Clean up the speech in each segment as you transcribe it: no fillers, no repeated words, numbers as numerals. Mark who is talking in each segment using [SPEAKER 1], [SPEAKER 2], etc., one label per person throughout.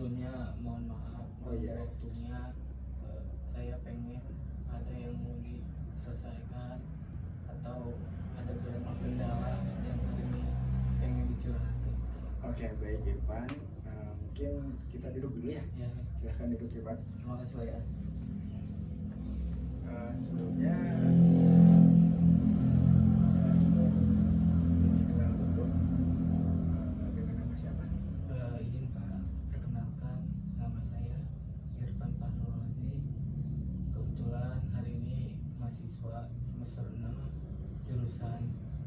[SPEAKER 1] sebelumnya mohon maaf
[SPEAKER 2] Oh iya.
[SPEAKER 1] waktunya. Saya pengen ada yang mau diselesaikan atau ada beberapa kendala yang hari ini pengen dicurhatin.
[SPEAKER 2] Oke, baik Irfan. Mungkin kita duduk dulu ya.
[SPEAKER 1] Ya,
[SPEAKER 2] Silahkan duduk Irfan.
[SPEAKER 1] terima kasih Pak ya.
[SPEAKER 2] Sebelumnya saya ingin lebih kenal dulu dengan nama siapa?
[SPEAKER 1] Izin Pak, perkenalkan nama saya Irfan Fahrul Razi. Kebetulan hari ini mahasiswa semester 6 jurusan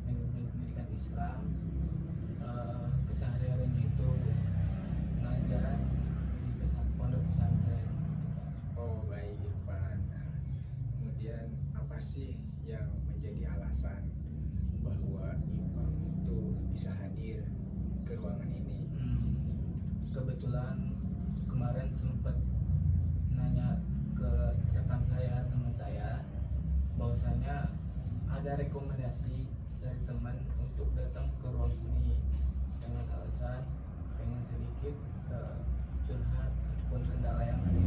[SPEAKER 1] Manajemen Pendidikan Islam. Kesehariannya itu mengajar di pondok pesantren.
[SPEAKER 2] Oh baik Irfan. Kemudian apa sih yang menjadi alasan bahwa Irfan itu bisa hadir ke ruangan ini?
[SPEAKER 1] Kebetulan kemarin sempat nanya ke rekan saya, teman saya, bahwasanya ada rekomendasi dari teman untuk datang ke ruang ini dengan alasan pengen sedikit curhat ataupun kendala yang ada.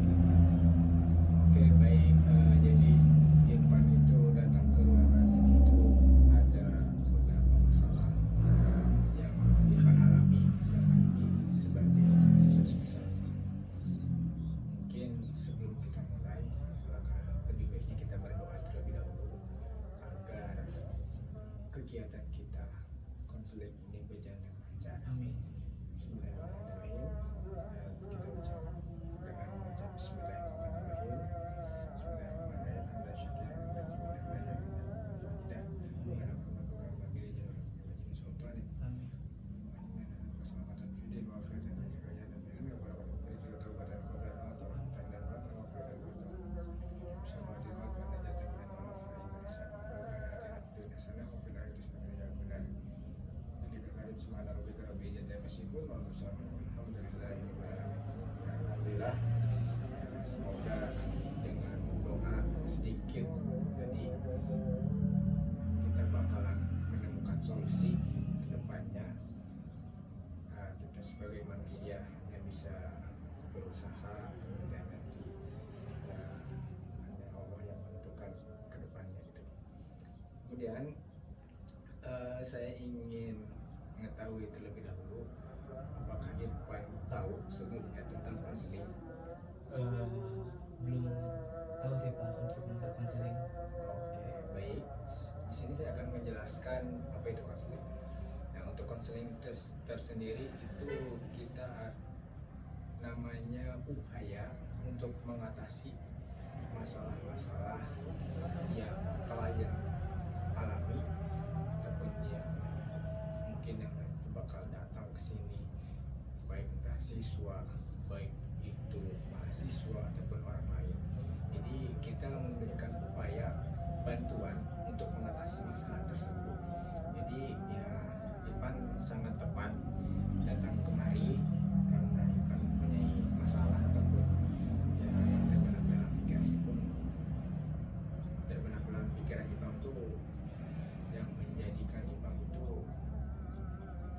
[SPEAKER 2] Oke baik. Jadi Irfan itu datang ke ruangan ini itu ada beberapa masalah yang Irfan alami selama ini sebagai mahasiswa semester. Mungkin sebelum kita mulai, alangkah lebih baiknya kita berdoa terlebih dahulu agar kegiatan kita konseling ini berjalan dengan lancar.
[SPEAKER 1] Amin.
[SPEAKER 2] Bismillahirrahmanirrahim. Kita ucap dengan mengucap Bismillahirrahmanirrahim. Bismillahirrahmanirrahim. Hamdan syakiran lillahi wa dan
[SPEAKER 1] Amin.
[SPEAKER 2] keselamatan fidin wa afiatan dan kekayaan dan ilmu wa barakatuh taubatan qabla al-maut wa rahmatan dan rahmatan wa afiatan syamati wa najatan min al-maut wa fil akhirati hasanah wa fil akhirati subhana rabbika rabbil izzati amma yasifun wa salamun alhamdulillahi rabbil alamin. Alhamdulillah, semoga dengan doa sedikit jadi kita bakalan menemukan solusi ke depannya. Kita sebagai manusia yang bisa berusaha dan nanti hanya Allah yang menentukan ke depannya gitu. Kemudian saya ingin mengetahui terlebih dahulu apakah Irfan tahu sebelumnya tentang konseling?
[SPEAKER 1] Belum tahu sih Pak untuk masalah konseling.
[SPEAKER 2] Oke, baik. Di sini saya akan menjelaskan apa itu konseling. Nah, untuk konseling tersendiri itu kita namanya upaya untuk mengatasi masalah-masalah yang klien alami ataupun yang mungkin yang bakal datang ke sini, baik entah siswa, baik itu mahasiswa ataupun orang lain. Jadi kita memberikan upaya bantuan untuk mengatasi masalah tersebut. Jadi ya Irfan sangat tepat datang kemari karena Irfan mempunyai masalah ataupun ya yang terbenak dalam pikiran Irfan itu yang menjadikan Irfan itu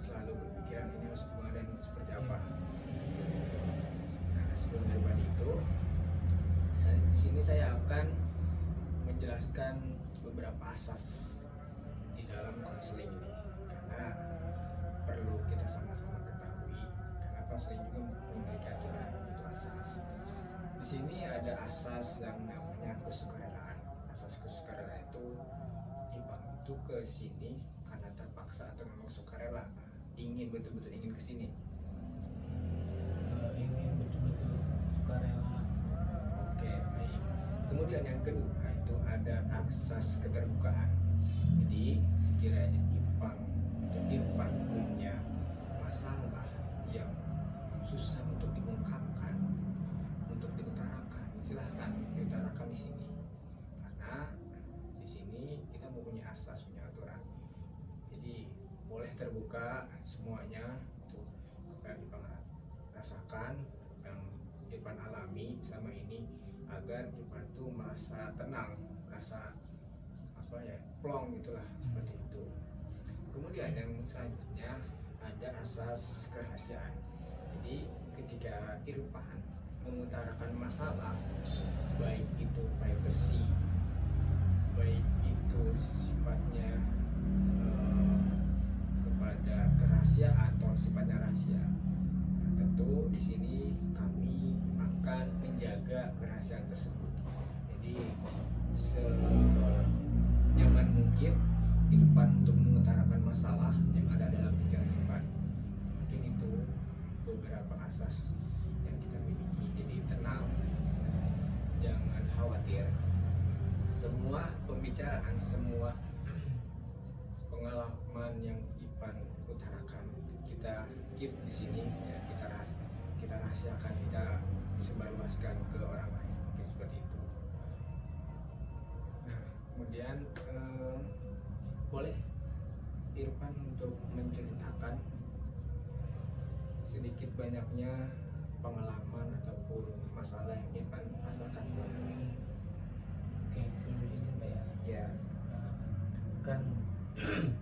[SPEAKER 2] selalu berpikiran ini harus gimana dan seperti apa. Nah, sebelum daripada itu, di sini saya akan menjelaskan beberapa asas di dalam konseling ini karena perlu kita sama-sama ketahui karena konseling juga memiliki aturan itu asas. Di sini ada asas yang namanya kesukarelaan. Asas kesukarelaan itu Ibang itu ke sini karena terpaksa atau memang sukarela, ingin betul-betul ingin ke sini.
[SPEAKER 1] Ingin betul-betul sukarela.
[SPEAKER 2] Oke, baik. Kemudian yang kedua itu ada asas keterbukaan. Jadi sekiranya Irfan punya masalah yang susah untuk diungkapkan, untuk diutarakan, silahkan diutarakan di sini. Karena di sini kita mempunyai asas, punya aturan. Jadi boleh terbuka semuanya untuk apa yang Irfan rasakan, yang Irfan alami selama ini, agar Irfan tuh merasa tenang, merasa apa ya, plong gitulah, seperti itu. Kemudian yang selanjutnya ada asas kerahasiaan. Jadi ketika Irfan mengutarakan masalah, baik itu privacy, baik itu sifatnya kepada kerahasiaan atau sifatnya rahasia. Nah, tentu di sini kami akan menjaga kerahasiaan tersebut. Jadi senyaman mungkin Irfan untuk mengutarakan masalah yang ada dalam pikiran Irfan. Mungkin itu beberapa asas yang kita miliki. Jadi tenang, jangan khawatir. Semua pembicaraan, semua pengalaman yang Irfan utarakan kita keep di sini, ya, kita rahasiakan, tidak disebarluaskan ke orang lain, mungkin seperti itu. Nah, kemudian boleh Irfan untuk menceritakan sedikit banyaknya pengalaman ataupun masalah yang Irfan rasakan selama ini.
[SPEAKER 1] Oke, sebelumnya Pak ya.
[SPEAKER 2] Ya.
[SPEAKER 1] Kan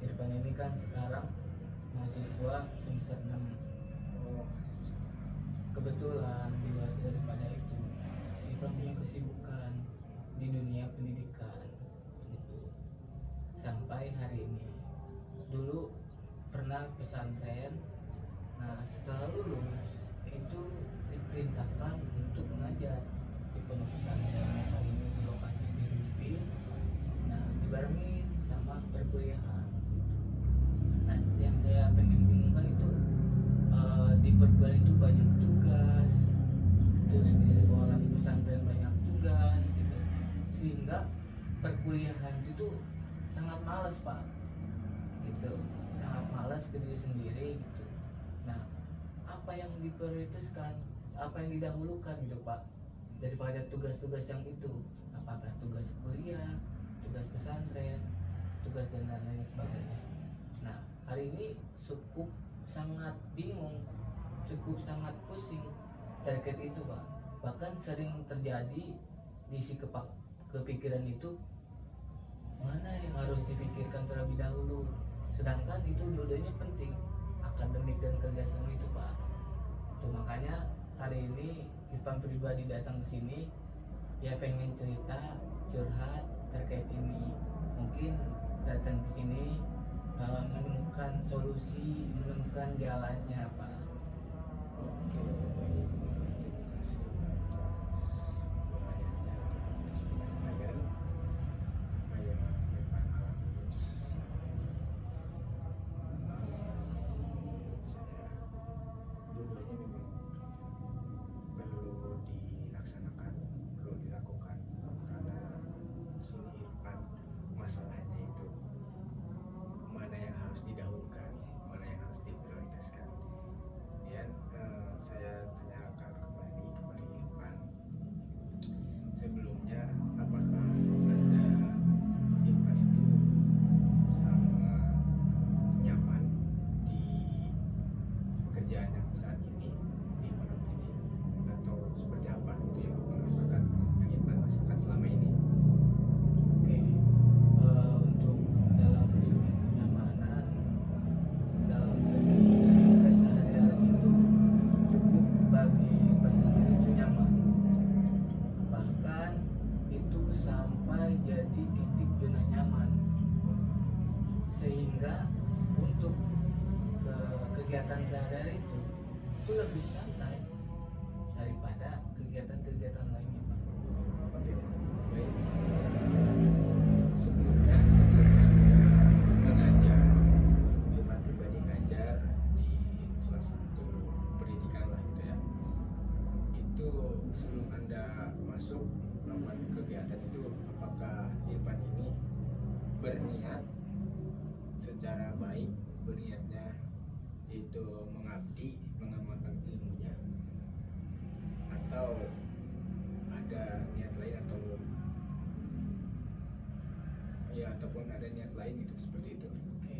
[SPEAKER 1] Irfan ini kan sekarang mahasiswa semester 6.
[SPEAKER 2] Oh,
[SPEAKER 1] Kebetulan di luar daripada itu Irfan punya kesibukan di dunia pendidikan gitu. Sampai hari ini. Dulu pernah pesantren. Nah, setelah lulus itu diperintahkan untuk mengajar di pondok pesantren. Hari ini di lokasi di Rupin. Nah, dibarengi sama perkuliahan. Nah, yang saya pengen bingungkan itu di perguruan itu banyak tugas, terus di sekolah di pesantren banyak tugas gitu, sehingga perkuliahan itu sangat malas Pak, gitu, sangat malas ke diri sendiri gitu. Nah, apa yang diprioritaskan, apa yang didahulukan gitu Pak, daripada tugas-tugas yang itu, apakah tugas kuliah, tugas pesantren, tugas dan lain-lain sebagainya. Nah, hari ini cukup sangat bingung, cukup sangat pusing terkait itu Pak. Bahkan sering terjadi di isi kepikiran itu, mana yang harus dipikirkan terlebih dahulu, sedangkan itu dua-duanya penting, akademik dan kerjasama itu Pak. Itu makanya hari ini Irfan pribadi datang ke sini ya pengen cerita, curhat terkait ini. Mungkin datang ke sini menemukan solusi, menemukan jalannya Pak.
[SPEAKER 2] oke, baik. Terima kasih atas uraiannya, atas penyampaian apa yang Irfan alami. Dua-duanya memang perlu dilaksanakan, perlu dilakukan, karena di sini Irfan masalahnya itu mana yang harus didahulukan, mana yang harus diprioritaskan. Kemudian saya tanyakan kembali kepada Irfan, sebelumnya apakah Anda Irfan itu sangat nyaman di pekerjaan yang saat ini, di pondok ini, atau seperti apa itu yang Irfan rasakan, yang Irfan rasakan selama ini?
[SPEAKER 1] Oke, untuk dalam segi kenyamanan, dalam segi keseharian itu cukup bagi banyak orang itu nyaman. Bahkan itu sampai jadi titik zona nyaman, sehingga untuk kegiatan sehari-hari itu lebih santai daripada kegiatan-kegiatan lainnya Pak.
[SPEAKER 2] Oke, baik. Sebelumnya mengajar, Irfan pribadi ngajar di salah satu pendidikan lah gitu ya. Itu sebelum Anda masuk melakukan kegiatan itu, apakah Irfan ini berniat secara baik, berniatnya itu mengabdi, mengamalkan ilmunya, atau ada niat lain, atau ya ataupun ada niat lain gitu, seperti itu?
[SPEAKER 1] Oke,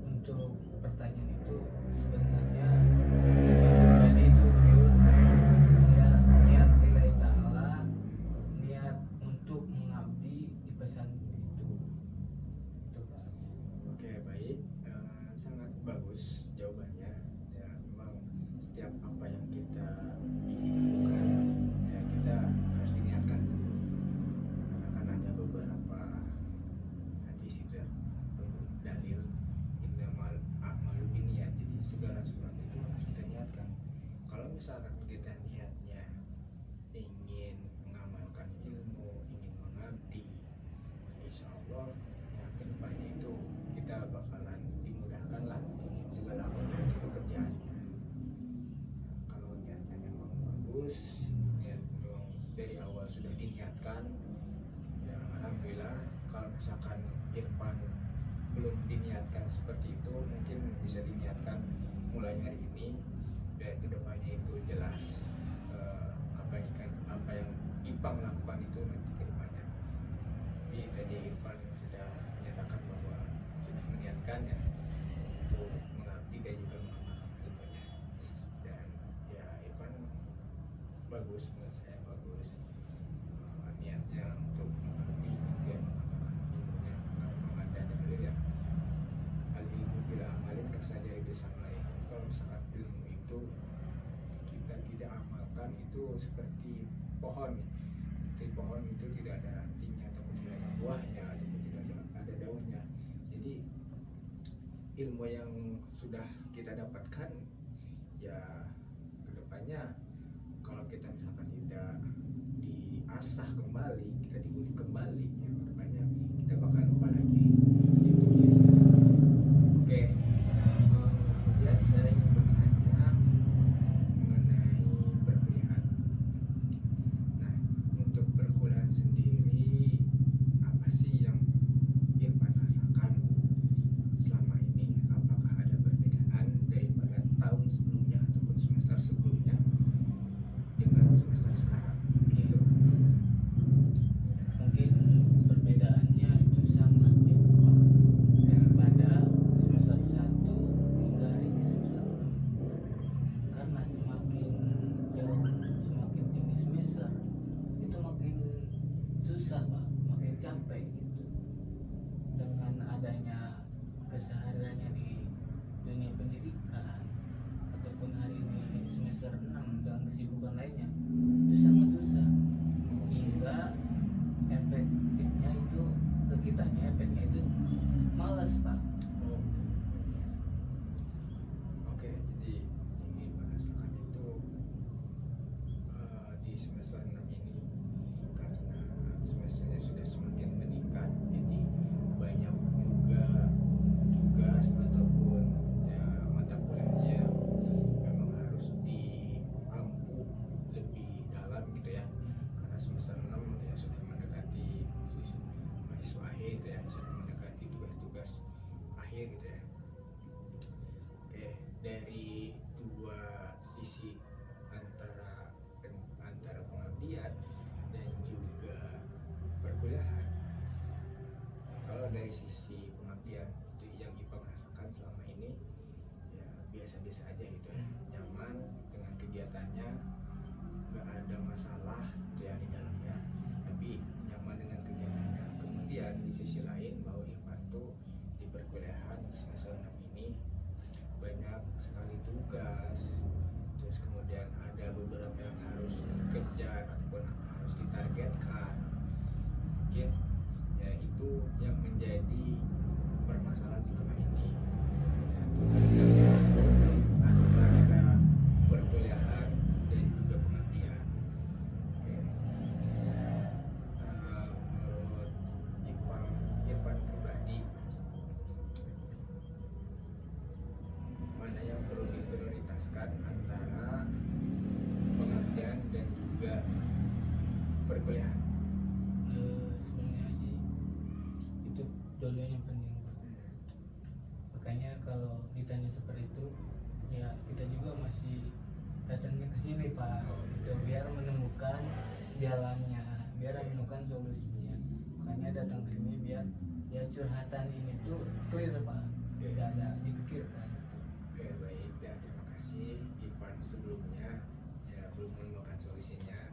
[SPEAKER 1] untuk pertanyaan itu sebenarnya jadi itu pure niat lillahi ta'ala, niat untuk mengabdi di pesantren itu Pak.
[SPEAKER 2] Oke, baik. Sangat bagus jawabannya. Ya, memang setiap apa yang kita misalkan kita niatnya ingin mengamalkan ilmu, ingin mengabdi, insya Allah ya kedepannya itu kita bakalan dimudahkan lah segala macam pekerjaannya. Kalau niatnya memang bagus, niat memang dari awal sudah diniatkan, ya alhamdulillah. Kalau misalkan Irfan belum diniatkan seperti itu, mungkin bisa diniatkan mulai hari ini dan kedepannya itu jelas apa yang Ipang lakukan itu nanti kedepannya. Jadi tadi Irfan sudah menyatakan bahwa sudah meniatkan ya untuk mengabdi dan juga mengamalkan ilmunya, dan ya Irfan bagus, menurut saya bagus niatnya untuk mengabdi dan mengamalkan ilmunya. Memang ada dalil ya, al ilmu bila amalin kasajari desam lain. Kalau misalkan ilmu itu kita tidak amalkan, itu seperti pohon. Seperti pohon itu tidak ada rantingnya ataupun tidak ada buahnya ataupun tidak ada daunnya. Jadi ilmu yang sudah kita dapatkan ya kedepannya kalau kita misalkan tidak diasah kembali, kita diulik kembali, ya kedepannya kita bakal lupa lagi. Oke, kemudian saya ingin bertanya mengenai perkuliahan. Nah, untuk perkuliahan sendiri apa sih yang Irfan rasakan selama ini? Apakah ada perbedaan daripada tahun sebelumnya ataupun semester sebelumnya dengan semester sekarang? Gitu.
[SPEAKER 1] Mungkin perbedaannya itu sangat jauh Pak, daripada semester 1 hingga hari ini semester 6. Karena semakin jauh, semakin tinggi semester itu makin susah Pak, makin capek gitu. Dengan adanya kesehariannya di dunia pendidikan ataupun hari ini semester 6 dengan kesibukan lainnya, itu sangat susah, hingga efeknya itu ke kitanya, efeknya itu malas Pak.
[SPEAKER 2] Oke, jadi ingin merasakan itu di semester 6 ini karena semesternya sudah semakin meningkat, jadi banyak juga tugas ataupun ya mata kuliahnya memang harus diampu lebih dalam gitu ya, karena semester 6 ya sudah mendekati mahasiswa akhir gitu ya, sudah mendekati tugas-tugas akhir gitu ya. Oke, dari dua sisi antara pengabdian dan juga perkuliahan. Kalau dari sisi pengabdian itu yang Ipang rasakan selama ini ya biasa-biasa aja gitu ya, nyaman dengan kegiatannya, nggak ada masalah gitu ya di dalamnya, tapi nyaman dengan kegiatannya. Kemudian di sisi lain bahwa Irfan tuh di perkuliahan semester 6 ini banyak sekali tugas, terus kemudian ada beberapa yang harus dikejar ataupun harus ditargetkan. Mungkin ya itu yang menjadi permasalahan selama ini ya, tugas yang antara perkuliahan dan juga pengabdian. Oke. Menurut Irfan pribadi, mana yang perlu diprioritaskan antara pengabdian dan juga perkuliahan?
[SPEAKER 1] Sebenarnya sih itu dua-duanya penting Pak. Makanya kalau ditanya seperti itu ya kita juga masih datangnya ke sini Pak, itu biar menemukan jalannya, biar menemukan solusinya. Makanya datang ke sini biar ya curhatan ini tuh clear Pak, tidak ada dipikirkan.
[SPEAKER 2] Oke, baik ya, terima kasih Irfan sebelumnya ya belum menemukan solusinya.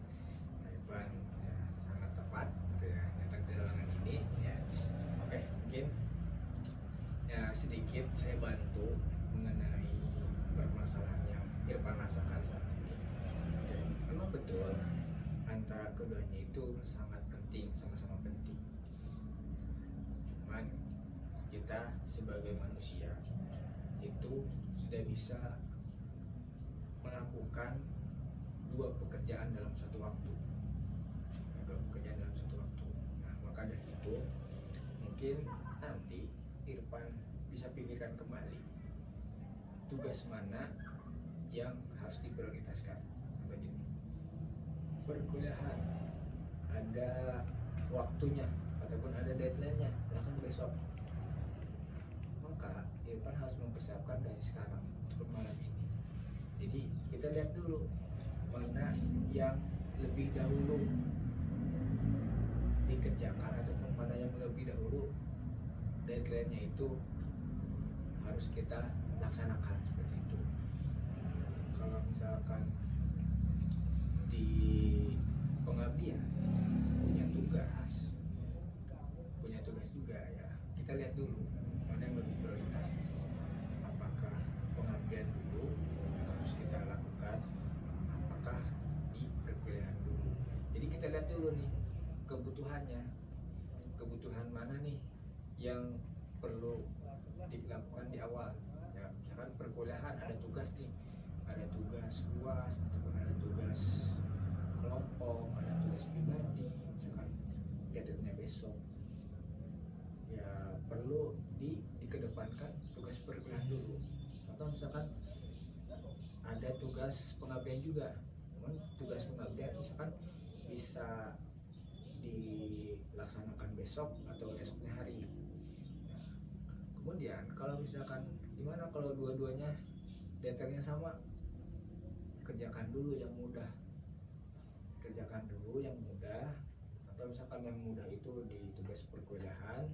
[SPEAKER 2] Irfan ya sangat tepat gitu ya datang ke ruangan ini ya. Oke, mungkin ya sedikit saya bantu mengenai permasalahan yang Irfan rasakan saat ini. Oke, memang betul antara keduanya itu sangat penting, sama-sama penting. Cuman kita sebagai manusia itu sudah bisa melakukan dua pekerjaan dalam satu waktu. Nah, maka dari itu mungkin nanti Irfan bisa pikirkan kembali tugas mana yang harus diprioritaskan. Begini, perkuliahan ada waktunya ataupun ada deadline-nya, bahkan besok. Maka Irfan harus mempersiapkan dari sekarang untuk malam ini. Jadi kita lihat dulu mana yang lebih dahulu dikerjakan ataupun mana yang lebih dahulu deadline-nya itu harus kita laksanakan seperti itu. Kalau misalkan di pengabdian punya tugas juga ya, kita lihat dulu mana yang lebih prioritas. Apakah pengabdian dulu harus kita lakukan, apakah di perkuliahan dulu. Jadi kita lihat dulu nih kebutuhan mana nih yang perlu dilakukan di awal ya. Misalkan perkuliahan ada tugas nih, ada tugas UAS ataupun ada tugas kelompok, ada tugas pribadi, misalkan jadwalnya besok ya, perlu dikedepankan tugas perkuliahan dulu. Atau misalkan ada tugas pengabdian juga, namun tugas pengabdian misalkan bisa dilaksanakan besok atau esoknya hari. Nah, kemudian kalau misalkan gimana kalau dua-duanya deadline-nya sama, kerjakan dulu yang mudah. Atau misalkan yang mudah itu di tugas perkuliahan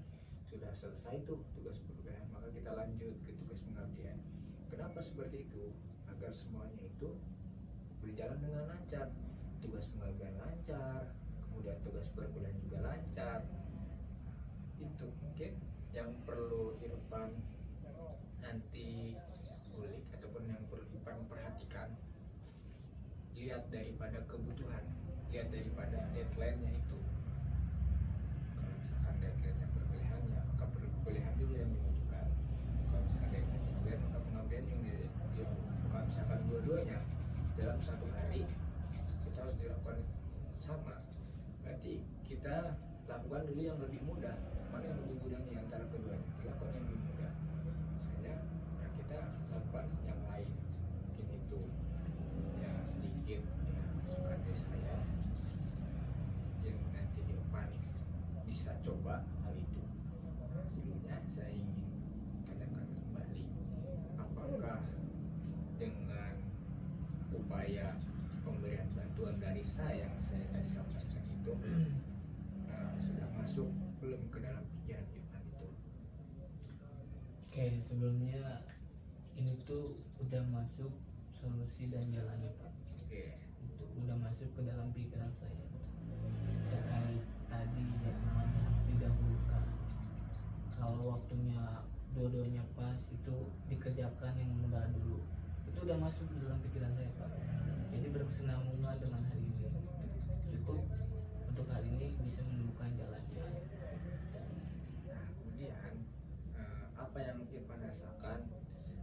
[SPEAKER 2] sudah selesai tuh tugas perkuliahan, maka kita lanjut ke tugas pengabdian. Kenapa seperti itu? Agar semuanya itu berjalan dengan lancar. Tugas pengabdian lancar, kemudian tugas perkuliahan juga lancar. Itu mungkin yang perlu Irfan nanti kulik ataupun yang perlu Irfan perhatikan. Lihat daripada kebutuhan, lihat daripada deadline-nya itu. Kalau misalkan deadline-nya perkuliahan ya, maka perkuliahan dulu yang dimajukan. Kalau misalkan deadline pengabdian, maka pengabdian yang dilakukan. Kalau misalkan dua-duanya dalam satu hari kita harus dilakukan sama, berarti kita lakukan dulu yang lebih mudah. Mana yang lebih mudah nih antara keduanya? Kita lakukan yang lebih mudah. Misalnya ya kita lakukan yang lain. Mungkin itu ya sedikit ya masukan dari saya yang nanti di depan bisa coba hal itu. Nah, sebelumnya saya ingin tanyakan kembali, apakah dengan upaya pemberian bantuan dari saya yang saya tadi sampaikan itu sudah masuk belum ke dalam pikiran Irfan itu?
[SPEAKER 1] Oke, sebelumnya ini tuh udah masuk solusi dan jalannya Pak.
[SPEAKER 2] Oke.
[SPEAKER 1] Itu udah masuk ke dalam pikiran saya terkait tadi yang mana didahulukan. Kalau waktunya dua-duanya pas itu dikerjakan yang mudah dulu. Itu udah masuk di dalam pikiran saya Pak. Jadi berkesinambungan dengan hari ini. Cukup untuk hari ini bisa menemukan jalannya.
[SPEAKER 2] Nah, kemudian apa yang Irfan rasakan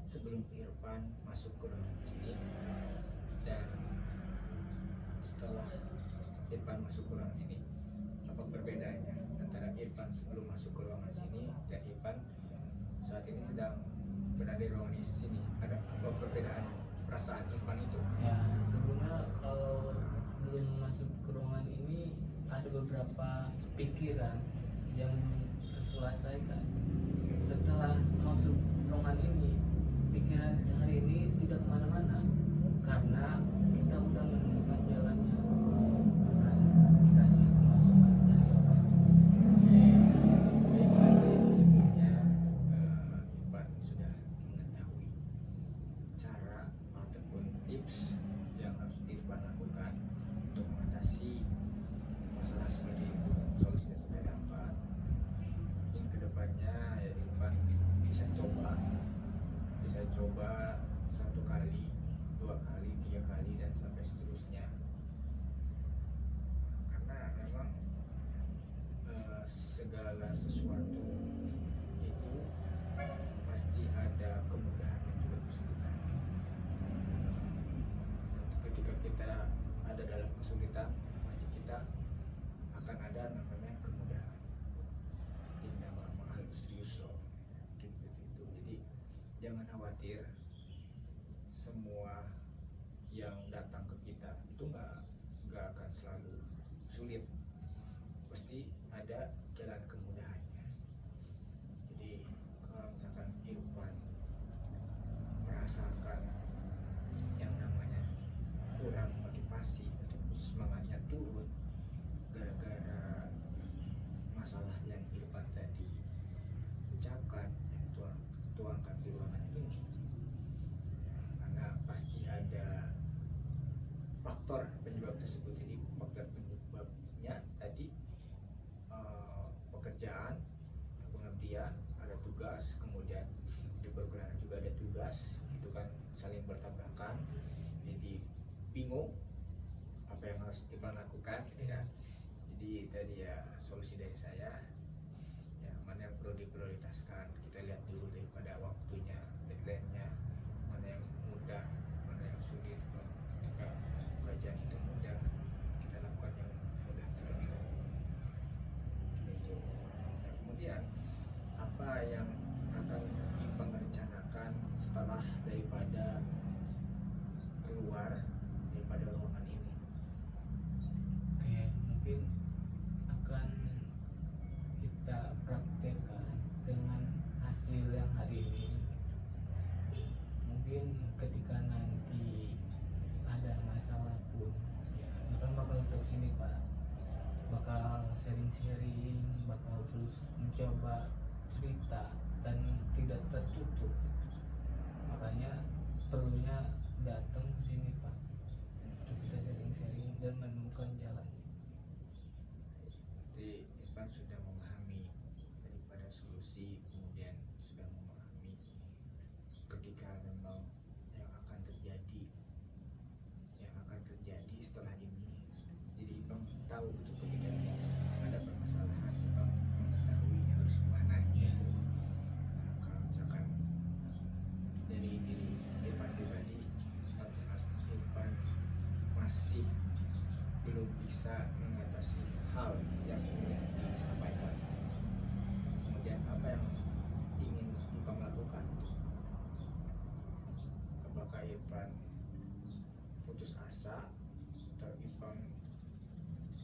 [SPEAKER 2] sebelum Irfan masuk ke ruangan ini dan setelah Irfan masuk ke ruangan ini, apa perbedaannya antara Irfan sebelum masuk ke ruangan sini dan Irfan saat ini sedang berada di ruangan di sini? Ada apa perbedaan perasaan Irfan itu?
[SPEAKER 1] Ya, sebelumnya kalau belum masuk ke ruangan ini ada beberapa pikiran yang terselesaikan. Setelah masuk ruangan ini, pikiran hari ini tidak kemana-mana karena kita udah menemukan jalannya dan dikasih pemasukan dari Bapak.
[SPEAKER 2] Baik, sebelumnya Irfan sudah mengetahui cara ataupun tips yang harus Irfan lakukan untuk mengatasi masalah seperti itu. Solusinya sudah dapat. Mungkin kedepannya ya itu nggak akan selalu sulit, pasti ada jalan kemudahannya. Jadi kalau misalkan Irfan merasakan yang namanya kurang motivasi atau semangatnya turun gara-gara masalah yang Irfan tadi ucapkan, tuangkan di ruangan ini, karena pasti ada faktor penyebab tersebut. Jadi faktor penyebabnya tadi pekerjaan, pengabdian, ada tugas, kemudian di perkuliahan juga ada tugas, itu kan saling bertabrakan, jadi bingung apa yang harus Irfan lakukan gitu ya. Jadi tadi ya solusi dari saya, ya mana yang perlu diprioritaskan, kita lihat dulu daripada waktunya, deadline-nya, mana yang mudah, mana yang sulit. Ketika pekerjaan itu mudah, kita lakukan yang mudah terlebih dahulu gitu. Nah, kemudian apa yang akan Ipang rencanakan setelah daripada keluar daripada ruangan ini?
[SPEAKER 1] Oke, mungkin akan kita praktekkan dengan hasil yang hari ini. Mungkin ketika nanti ada masalah pun, ya Irfan bakal tetap sini Pak, bakal sharing-sharing, bakal terus mencoba cerita dan tidak tertutup. Makanya perlunya datang ke sini Pak, untuk kita sharing-sharing dan menemukan jalannya.
[SPEAKER 2] Jadi Irfan sudah memahami daripada solusi, kemudian sudah memahami ketika memang yang akan terjadi setelah ini. Jadi Irfan tahu betul ketika ada permasalahan, Irfan mengetahui harus kemana gitu. Nah, kalau misalkan dari diri Irfan pribadi, Irfan masih belum bisa mengatasi hal yang ingin disampaikan, kemudian apa yang ingin Irfan lakukan? Apakah Irfan putus asa atau Irfan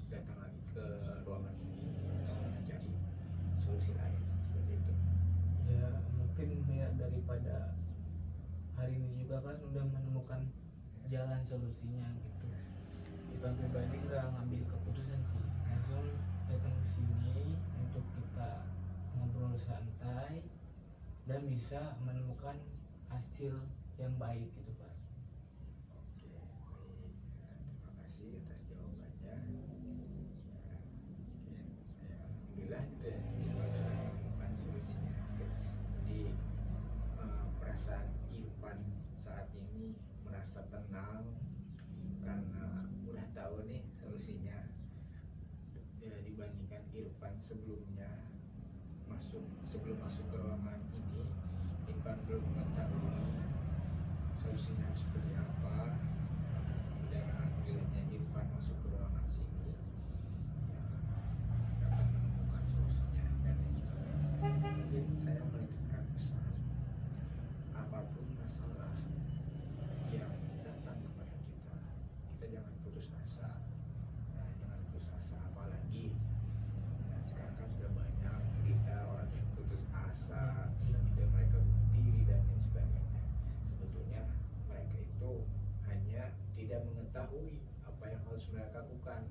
[SPEAKER 2] datang lagi ke ruangan ini atau mencari solusi lain seperti itu?
[SPEAKER 1] Ya mungkin ya daripada hari ini juga kan udah menemukan jalan solusinya gitu. Kita pribadi nggak ngambil keputusan sih, langsung datang ke sini untuk kita ngobrol santai dan bisa menemukan hasil yang baik gitu Pak.
[SPEAKER 2] Oke, baik. Ya, terima kasih atas jawabannya. Ya, mungkin, ya, alhamdulillah gitu ya, Irfan sudah menemukan solusinya. Oke. Jadi perasaan Irfan saat ini merasa tenang karena udah tahu nih solusinya. Ya, dibandingkan Irfan sebelum masuk ke ruangan ini, Irfan belum mengetahui solusinya seperti apa. Dan alhamdulillahnya Irfan masuk ke ruangan sini, ya, dapat menemukan solusinya dan lain sebagainya. Mungkin saya menitipkan pesan, apapun masalah yang datang kepada kita jangan putus asa. Nah, jangan putus asa, apalagi nah, sekarang kan sudah banyak berita orang yang putus asa, itu mereka bunuh diri dan lain sebagainya. Sebetulnya mereka itu hanya tidak mengetahui apa yang harus mereka lakukan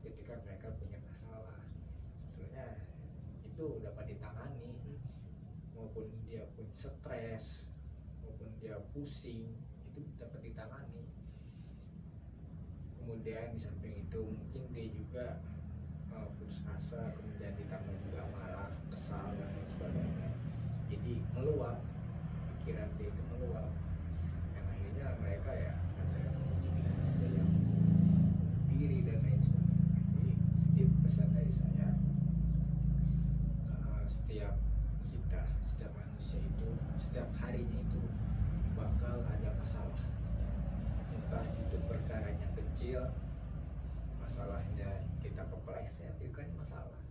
[SPEAKER 2] ketika mereka punya masalah. Sebetulnya itu dapat ditangani, maupun dia pun stres, maupun dia pusing, itu dapat ditangani. Kemudian di samping itu mungkin dia juga putus asa, kemudian ditambah juga marah, kesal dan lain sebagainya. Jadi meluap, pikiran dia itu meluap, yang akhirnya mereka ya ada yang gila, ada yang diri dan lain sebagainya. Jadi titip pesan dari saya, setiap manusia itu setiap harinya itu bakal ada masalah, entah itu perkaranya kecil, masalahnya kita kepleset itu kan masalah,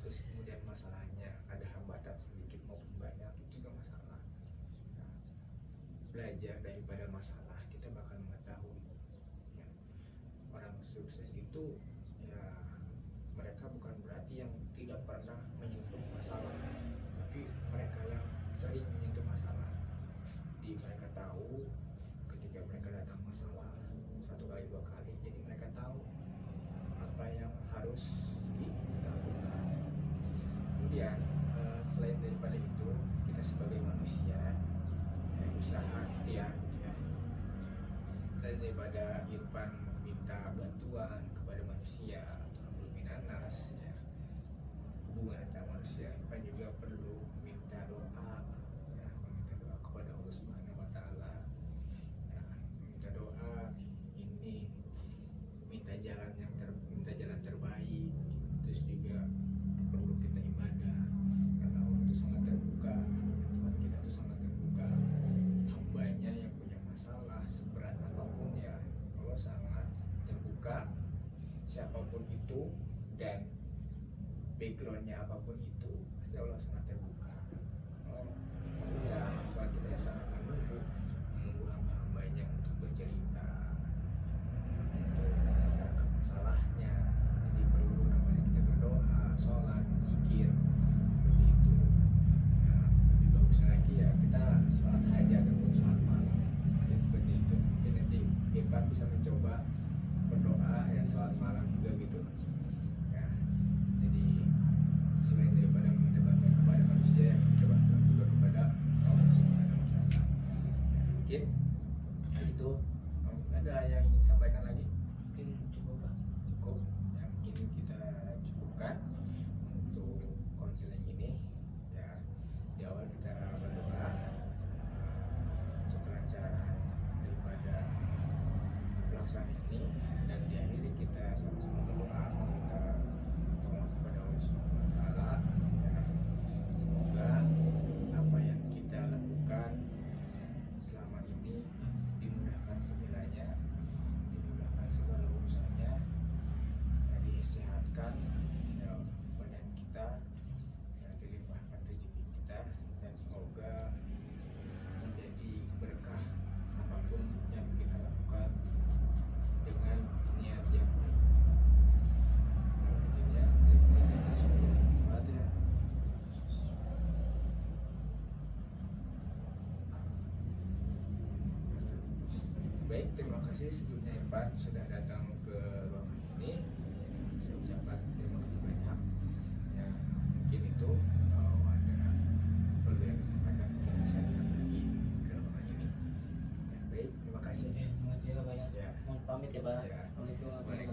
[SPEAKER 2] terus kemudian masalahnya ada hambatan sedikit maupun banyak itu juga masalah. Nah, belajar daripada masalah kita bakal mengetahui ya, sukses itu ya mereka bukan berarti yang tidak pernah menyentuh masalah, tapi mereka yang sering menyentuh masalah. Jadi mereka tahu ketika mereka datang masalah satu kali dua kali, jadi mereka tahu apa yang harus dilakukan. Kemudian selain daripada itu, kita sebagai manusia usaha ikhtiar gitu ya. Selain daripada Irfan meminta bantuan kepada manusia atau minanas ya, hubungan antara manusia, Irfan juga perlu minta doa ya, meminta doa kepada Allah Subhanahu wa taala. Ya, minta doa ini minta jalan terbaik, terus juga perlu kita ibadah karena Allah itu sangat terbuka, Tuhan kita itu sangat terbuka. Hambanya yang punya masalah seberat apapun ya Allah sangat terbuka, siapapun itu dan backgroundnya apapun itu pasti Allah sangat terbuka. Ya Tuhan kita sangat menunggu hamba-hambanya untuk bercerita, untuk menceritakan masalahnya. Jadi perlu namanya kita berdoa, sholat, zikir seperti itu. Nah, lebih bagusnya lagi ya kita sholat hajat ataupun sholat malam. Jadi seperti itu. Mungkin nanti Irfan bisa mencoba berdoa ya sholat malam juga gitu. Ya, jadi selain daripada meminta bantuan kepada manusia, yang mencoba juga kepada Allah Subhanahu wa taala. Ya, mungkin itu ada yang ingin sampaikan lagi?
[SPEAKER 1] Mungkin cukup Pak.
[SPEAKER 2] Cukup ya, mungkin kita cukupkan untuk konseling ini ya. Di awal kita berdoa untuk kelancaran daripada pelaksanaan ini, dan di akhir kita sama-sama berdoa meminta tolong kepada Allah Subhanahu wa taala ya. Semoga apa yang kita lakukan selama ini dimudahkan segalanya, dimudahkan segala urusannya, ya, disehatkan ya, badan kita ya, dilimpahkan rezeki kita, dan semoga menjadi berkah apapun yang kita lakukan dengan niat yang baik. Intinya kita semua Fatihah. Baik, terima kasih sebelumnya Irfan sudah datang ke ruangan ini. Saya ucapkan terima kasih banyak. Ya, mungkin itu kalau ada perlu yang disampaikan mungkin bisa datang lagi ke ruangan ini. Ya, baik, terima kasih.
[SPEAKER 1] Oke, terima kasih ya Pak ya.
[SPEAKER 2] Ya.
[SPEAKER 1] Mohon pamit ya Pak.
[SPEAKER 2] Ya.
[SPEAKER 1] Assalamualaikum warahmatullahi wabarakatuh.